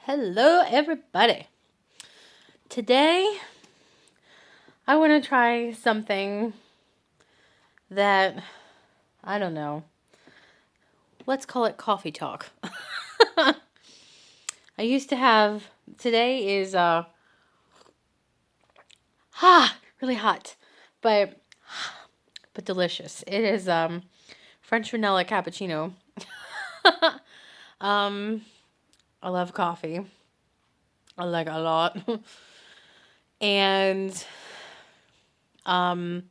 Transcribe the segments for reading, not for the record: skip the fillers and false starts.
Hello, everybody. Today, I want to try something that, I don't know, let's call it coffee talk. I used to have, today is, really hot, but delicious. It is, French vanilla cappuccino. um, I love coffee. I like it a lot. and, um,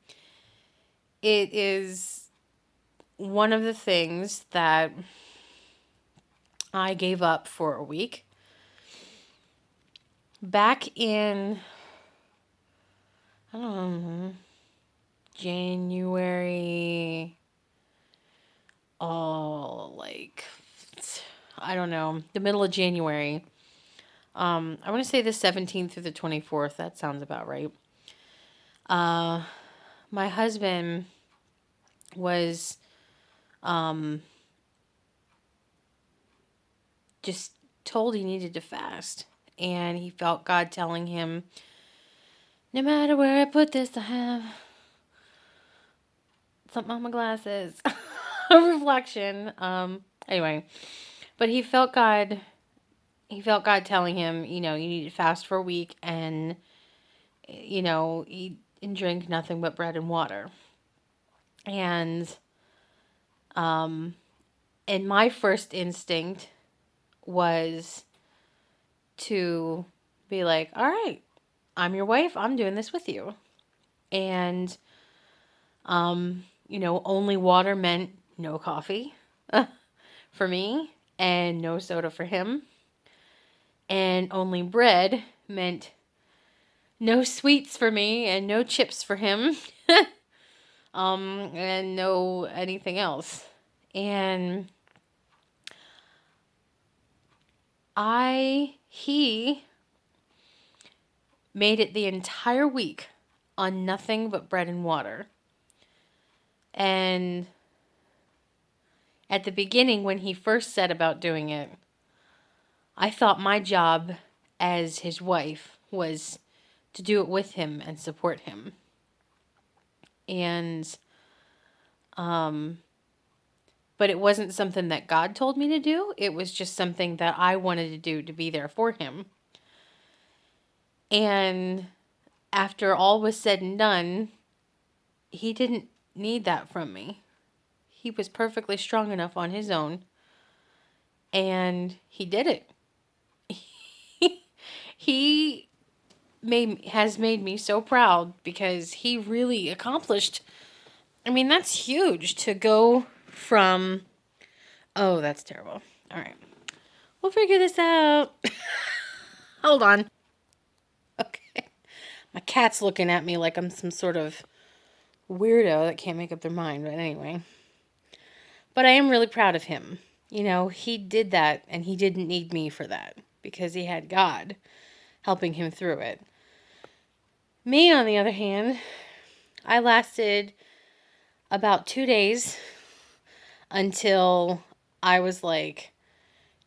it is one of the things that I gave up for a week. Back in, I don't know, January, I don't know, the middle of January. I want to say the 17th through the 24th. That sounds about right. My husband was, just told he needed to fast. And he felt God telling him, no matter where I put this, I have something on my glasses. A reflection. Anyway, but he felt God telling him, you need to fast for a week and, eat and drink nothing but bread and water. And, and my first instinct was to be like, all right, I'm your wife. I'm doing this with you. And, only water meant no coffee for me and no soda for him. And only bread meant no sweets for me and no chips for him. And no anything else. And he made it the entire week on nothing but bread and water. And at the beginning, when he first said about doing it, I thought my job as his wife was to do it with him and support him. And, but it wasn't something that God told me to do. It was just something that I wanted to do to be there for him. And after all was said and done, he didn't need that from me. He was perfectly strong enough on his own. And he did it. He has made me so proud because he really accomplished. I mean, that's huge to go from. Oh, that's terrible. All right. We'll figure this out. Hold on. Okay. My cat's looking at me like I'm some sort of weirdo that can't make up their mind. But anyway. But I am really proud of him. He did that and he didn't need me for that because he had God helping him through it. Me, on the other hand, I lasted about 2 days until I was like,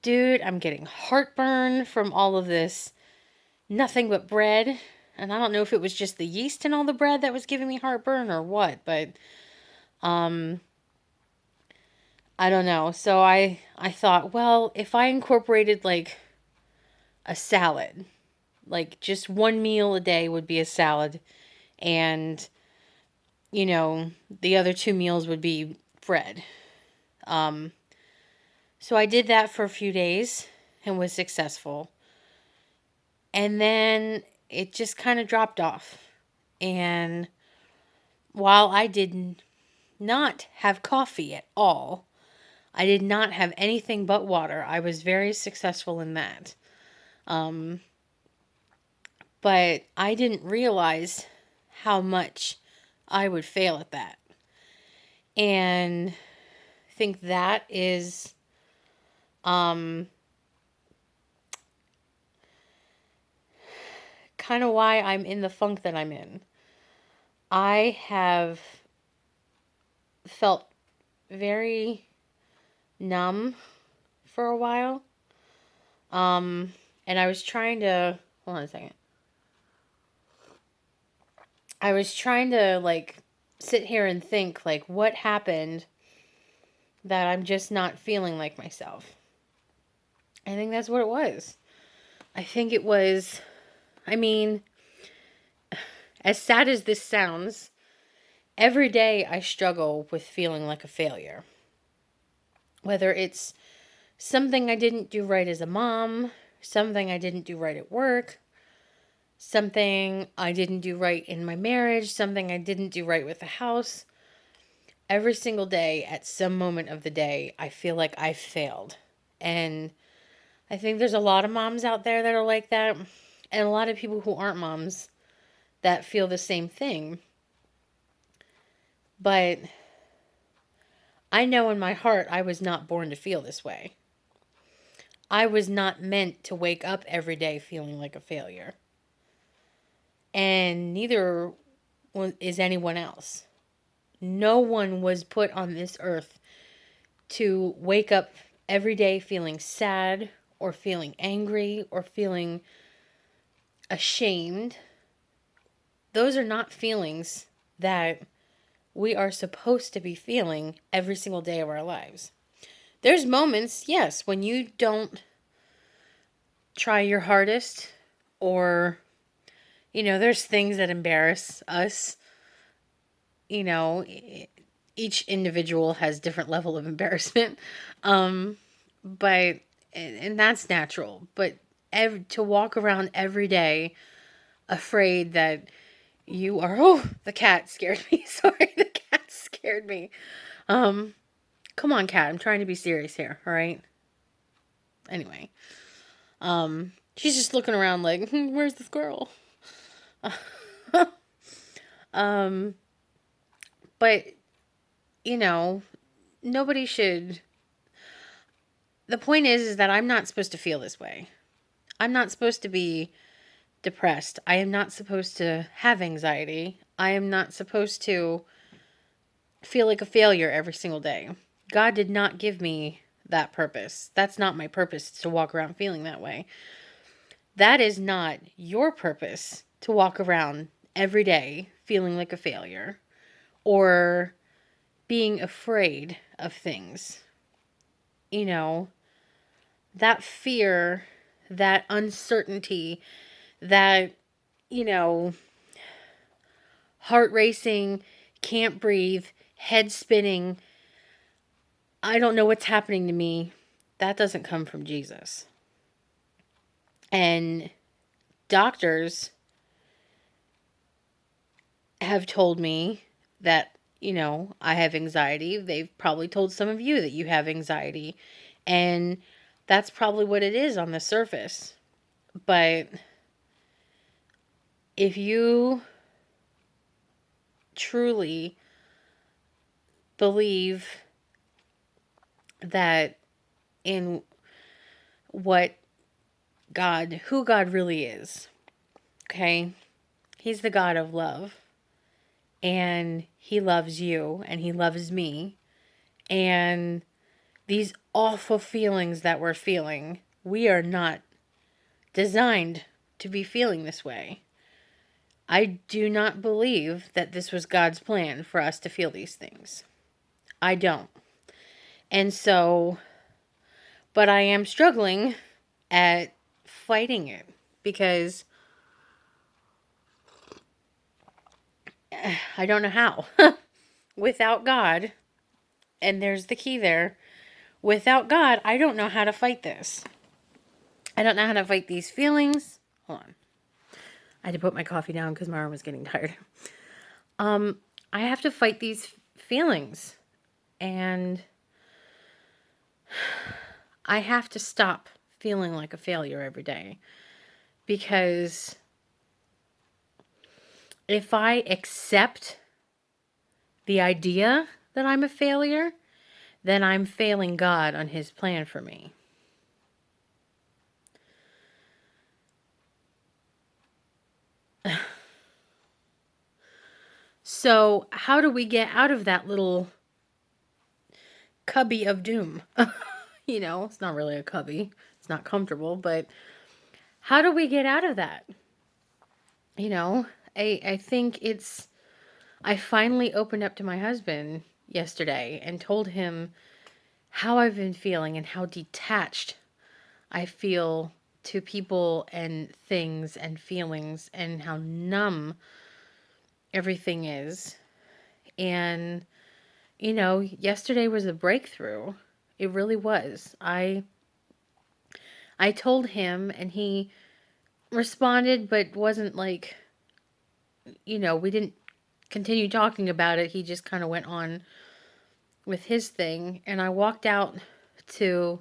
dude, I'm getting heartburn from all of this nothing but bread. And I don't know if it was just the yeast in all the bread that was giving me heartburn or what, but I don't know. So I thought, well, if I incorporated like a salad, like just one meal a day would be a salad, and the other 2 meals would be bread. So I did that for a few days and was successful. And then it just kind of dropped off. And while I did not have coffee at all, I did not have anything but water. I was very successful in that. But I didn't realize how much I would fail at that. And I think that is kind of why I'm in the funk that I'm in. I have felt very numb for a while. And I was trying to, hold on a second. I was trying to, like, sit here and think, like, what happened that I'm just not feeling like myself? I think that's what it was. I think it was, I mean, as sad as this sounds, every day I struggle with feeling like a failure. Whether it's something I didn't do right as a mom, something I didn't do right at work, something I didn't do right in my marriage, something I didn't do right with the house. Every single day, at some moment of the day, I feel like I failed. And I think there's a lot of moms out there that are like that, and a lot of people who aren't moms that feel the same thing. But I know in my heart I was not born to feel this way. I was not meant to wake up every day feeling like a failure. And neither is anyone else. No one was put on this earth to wake up every day feeling sad or feeling angry or feeling ashamed. Those are not feelings that we are supposed to be feeling every single day of our lives. There's moments, yes, when you don't try your hardest, or, there's things that embarrass us. Each individual has different level of embarrassment. But, and that's natural. But to walk around every day afraid that you are, oh, the cat scared me. Sorry, the cat scared me. Come on, cat. I'm trying to be serious here. All right. Anyway, she's just looking around like, where's the squirrel? But, nobody should. The point is that I'm not supposed to feel this way. I'm not supposed to be depressed. I am not supposed to have anxiety. I am not supposed to feel like a failure every single day. God did not give me that purpose. That's not my purpose, to walk around feeling that way. That is not your purpose, to walk around every day feeling like a failure or being afraid of things. That fear, that uncertainty, that, heart racing, can't breathe, head spinning, I don't know what's happening to me, that doesn't come from Jesus. And doctors have told me that, I have anxiety. They've probably told some of you that you have anxiety. And that's probably what it is on the surface. But if you truly believe that in who God really is, okay? He's the God of love. And He loves you, and He loves me. And these awful feelings that we're feeling, we are not designed to be feeling this way. I do not believe that this was God's plan for us to feel these things. I don't. And so, but I am struggling at fighting it, because I don't know how. Without God, and there's the key there, without God, I don't know how to fight this. I don't know how to fight these feelings. Hold on. I had to put my coffee down because my arm was getting tired. I have to fight these feelings. And I have to stop feeling like a failure every day. Because if I accept the idea that I'm a failure, then I'm failing God on His plan for me. So, how do we get out of that little cubby of doom? It's not really a cubby. It's not comfortable, but how do we get out of that? You know, I think I finally opened up to my husband yesterday and told him how I've been feeling and how detached I feel to people and things and feelings and how numb everything is. And, yesterday was a breakthrough. It really was. I told him and he responded, but wasn't like, we didn't continue talking about it. He just kind of went on with his thing. And I walked out to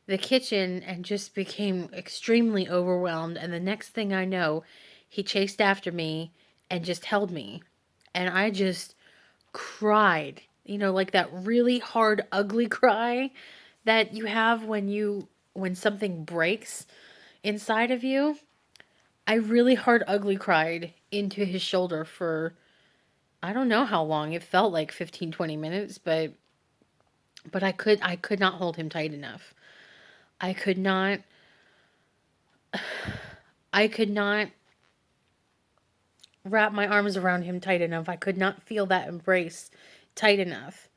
the kitchen and just became extremely overwhelmed. And the next thing I know, he chased after me and just held me. And I just cried, like that really hard, ugly cry that you have when something breaks inside of you. I really hard, ugly cried into his shoulder for I don't know how long. It felt like 15, 20 minutes, but I could not hold him tight enough. I could not I could not wrap my arms around him tight enough. I could not feel that embrace tight enough.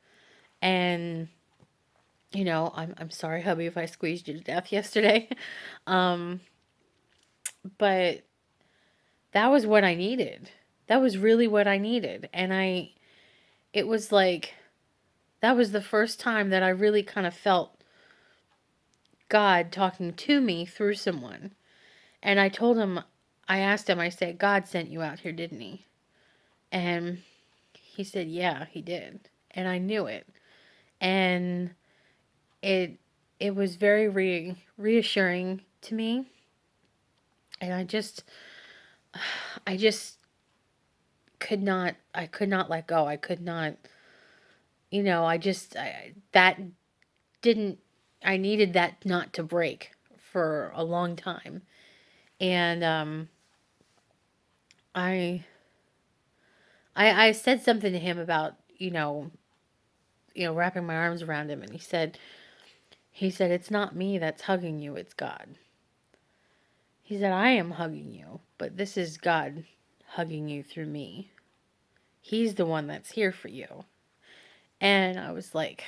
And I'm sorry, hubby, if I squeezed you to death yesterday. Um, but that was what I needed. That was really what I needed. And it was like, that was the first time that I really kind of felt God talking to me through someone. And I asked him, I said, God sent you out here, didn't he? And he said, yeah, he did. And I knew it. And it, it was very reassuring to me. And I just I could not let go. I could not, that didn't, I needed that not to break for a long time. And, I, I said something to him about, wrapping my arms around him. And he said, it's not me that's hugging you, it's God. He said, I am hugging you, but this is God hugging you through me. He's the one that's here for you. And I was like,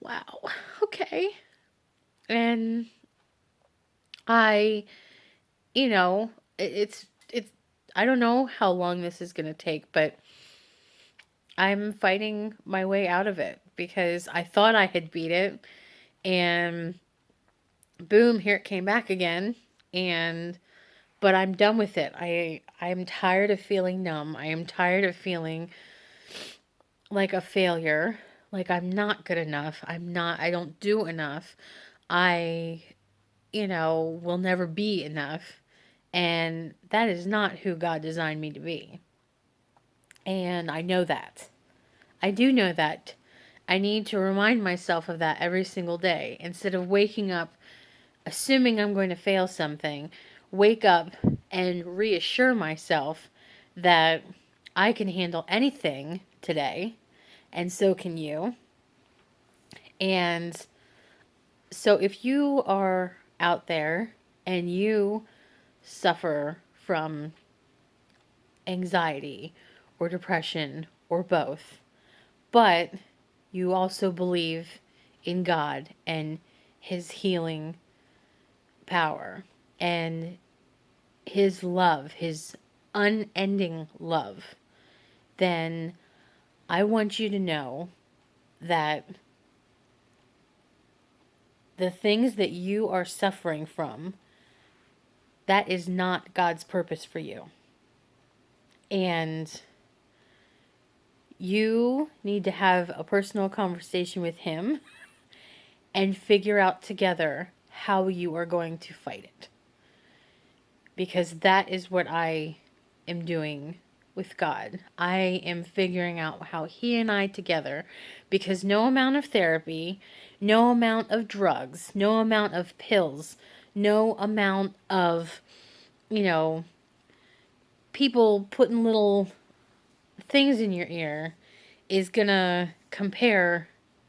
wow, okay. And I, it's, I don't know how long this is going to take, but I'm fighting my way out of it because I thought I had beat it and boom, here it came back again. But I'm done with it. I'm tired of feeling numb. I am tired of feeling like a failure, like I'm not good enough. I don't do enough. I, will never be enough. And that is not who God designed me to be. And I know that. I do know that. I need to remind myself of that every single day. Instead of waking up assuming I'm going to fail something, wake up and reassure myself that I can handle anything today, and so can you. And so if you are out there and you suffer from anxiety or depression or both, but you also believe in God and His healing power and His love, His unending love, then I want you to know that the things that you are suffering from, that is not God's purpose for you. And you need to have a personal conversation with Him and figure out together how you are going to fight it. Because that is what I am doing with God. I am figuring out how He and I together, because no amount of therapy, no amount of drugs, no amount of pills, no amount of, people putting little things in your ear is gonna compare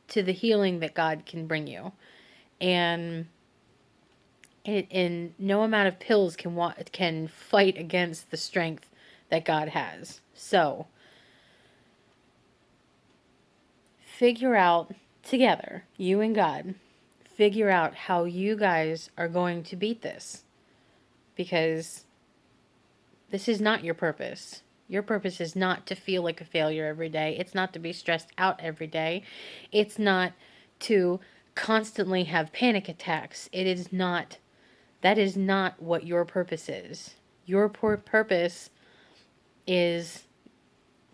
to the healing that God can bring you. And And no amount of pills can fight against the strength that God has. So, figure out together, you and God, figure out how you guys are going to beat this, because this is not your purpose. Your purpose is not to feel like a failure every day. It's not to be stressed out every day. It's not to constantly have panic attacks. It is not, that is not what your purpose is. Your purpose is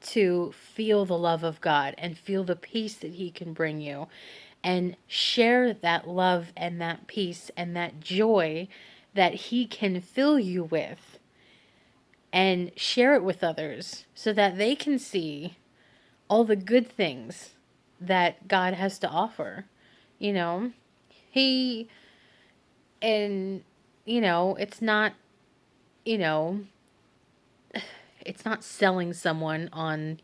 to feel the love of God and feel the peace that He can bring you, and share that love and that peace and that joy that He can fill you with, and share it with others so that they can see all the good things that God has to offer. You know, He, and, it's not, you know, it's not selling someone on,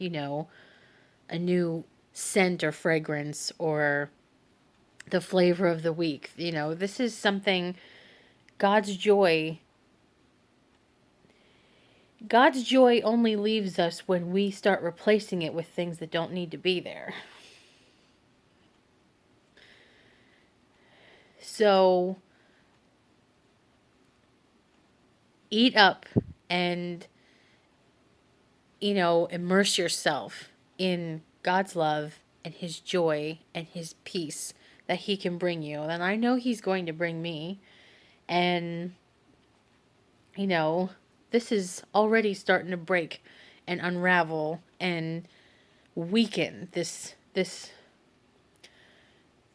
a new scent or fragrance or the flavor of the week. This is something, God's joy. God's joy only leaves us when we start replacing it with things that don't need to be there. So, eat up and, immerse yourself in God's love and His joy and His peace that He can bring you. And I know He's going to bring me. And, this is already starting to break and unravel and weaken this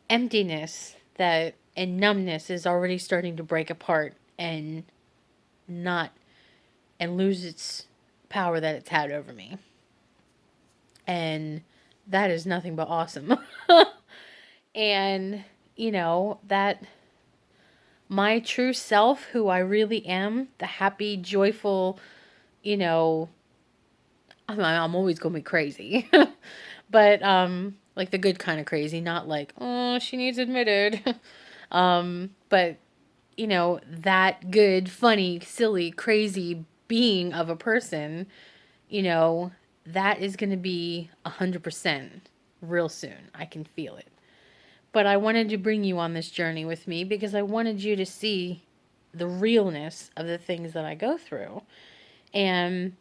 emptiness that and numbness is already starting to break apart and not and lose its power that it's had over me. And that is nothing but awesome. And, that my true self, who I really am, the happy, joyful, I'm always going to be crazy. But, like the good kind of crazy, not like, oh, she needs admitted. But, that good, funny, silly, crazy being of a person, that is going to be 100% real soon. I can feel it. But I wanted to bring you on this journey with me because I wanted you to see the realness of the things that I go through. And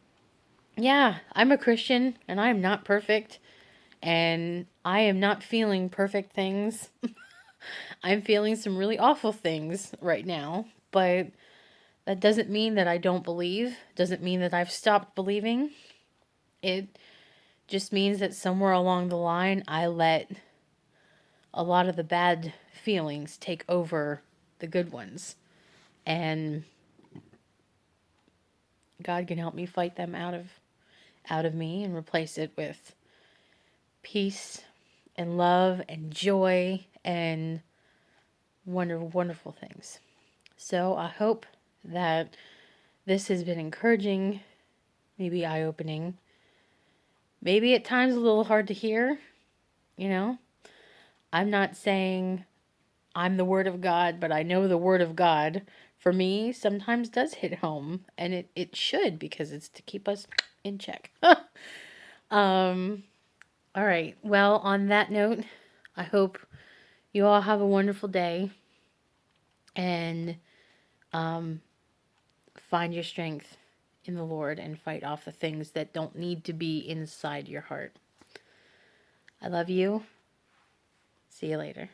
yeah, I'm a Christian and I am not perfect. And I am not feeling perfect things. I'm feeling some really awful things right now. But that doesn't mean that I don't believe. Doesn't mean that I've stopped believing. It just means that somewhere along the line, I let a lot of the bad feelings take over the good ones. And God can help me fight them out of me and replace it with peace and love and joy and wonderful things. So I hope that this has been encouraging, maybe eye-opening, maybe at times a little hard to hear. I'm not saying I'm the Word of God, but I know the Word of God for me sometimes does hit home, and it should, because it's to keep us in check. All right. Well, on that note, I hope you all have a wonderful day and find your strength in the Lord and fight off the things that don't need to be inside your heart. I love you. See you later.